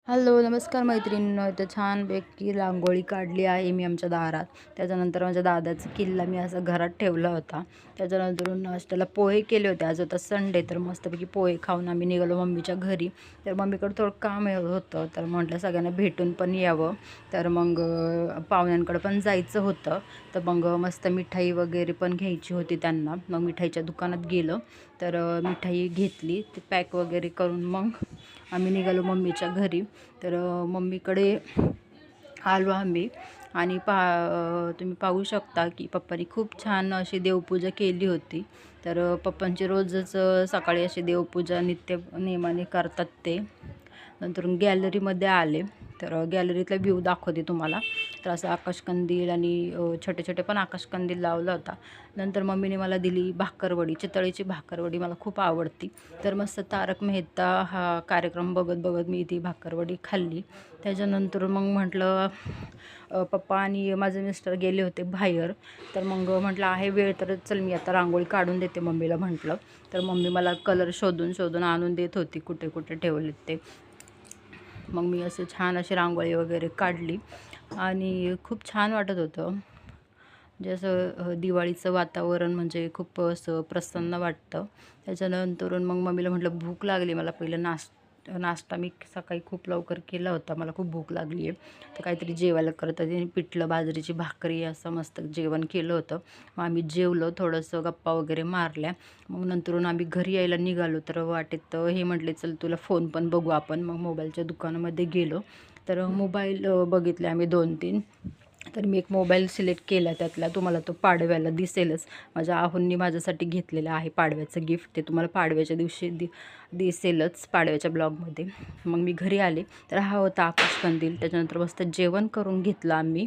Hello, नमस्कार मैत्रिणींनो. इथं छानपैकी रांगोळी काढली आहे मी आमच्या दारात. त्याच्यानंतर माझ्या दादाचा किल्ला मी असं घरात ठेवला होता. त्याच्यानंतरून नाश्त्याला पोहे केले होते. आज होता संडे, तर मस्तपैकी पोहे खाऊन आम्ही निघालो मम्मीच्या घरी. तर मम्मीकडं थोडं काम होतं, तर म्हटलं सगळ्यांना भेटून पण यावं. तर मग पाहुण्यांकडं पण जायचं होतं. तर मग मस्त मिठाई वगैरे पण घ्यायची होती त्यांना. मग मिठाईच्या दुकानात गेलं, तर मिठाई घेतली, ते पॅक वगैरे करून मग आम्ही निघालो मम्मीच्या घरी. तर मम्मीकडे आलो आम्ही आणि तुम्ही पाहू शकता की पप्पांनी खूप छान अशी देवपूजा केली होती. तर पप्पांची रोजच सकाळी अशी देवपूजा नित्य नेमाने करतात ते. नंतर गॅलरीमध्ये आले, तर गॅलरीतला व्ह्यू दाखवते तुम्हाला. तर असं आकाशकंदील आणि छोटे छोटे पण आकाशकंदील लावला होता. नंतर मम्मीने मला दिली भाकरवडी, चितळीची भाकरवडी मला खूप आवडती. तर मस्त तारक मेहता हा कार्यक्रम बघत बघत मी ती भाकरवडी खाल्ली. त्याच्यानंतर मग म्हटलं पप्पा आणि माझे मिस्टर गेले होते बाहेर. तर मग म्हटलं आहे वेळ, तर चल मी आता रांगोळी काढून देते मम्मीला म्हटलं. तर मम्मी मला कलर शोधून शोधून आणून देत होती, कुठे कुठे ठेवलेत ते. मग मी असं छान अशी रांगोळी वगैरे काढली आणि खूप छान वाटत होतं. म्हणजे असं दिवाळीचं वातावरण म्हणजे खूप असं प्रसन्न वाटतं. त्याच्यानंतरून मग मम्मीला म्हटलं भूक लागली मला. पहिलं नाश्ता मी सकाळी खूप लवकर केला होता, मला खूप भूक लागली आहे. तर काहीतरी जेवायला करत होते, पिठलं बाजरीची भाकरी असं मस्त जेवण केलं होतं. मग आम्ही जेवलो, थोडंसं गप्पा वगैरे मारल्या. मग नंतरून आम्ही घरी यायला निघालो. तर वाटेत हे म्हटले चल तुला फोन पण बघू आपण. मग मोबाईलच्या दुकानामध्ये गेलो, तर मोबाईल बघितले आम्ही 2-3. तर मी एक मोबाईल सिलेक्ट केला त्यातला. तुम्हाला तो पाडव्याला दिसेलच. माझ्या आहोंनी माझ्यासाठी घेतलेलं आहे पाडव्याचं गिफ्ट. ते तुम्हाला पाडव्याच्या दिवशी दिसेलच पाडव्याच्या ब्लॉगमध्ये. मग मी घरी आले, तर हा होता आकाशकंदील. त्याच्यानंतर मस्त जेवण करून घेतलं आम्ही.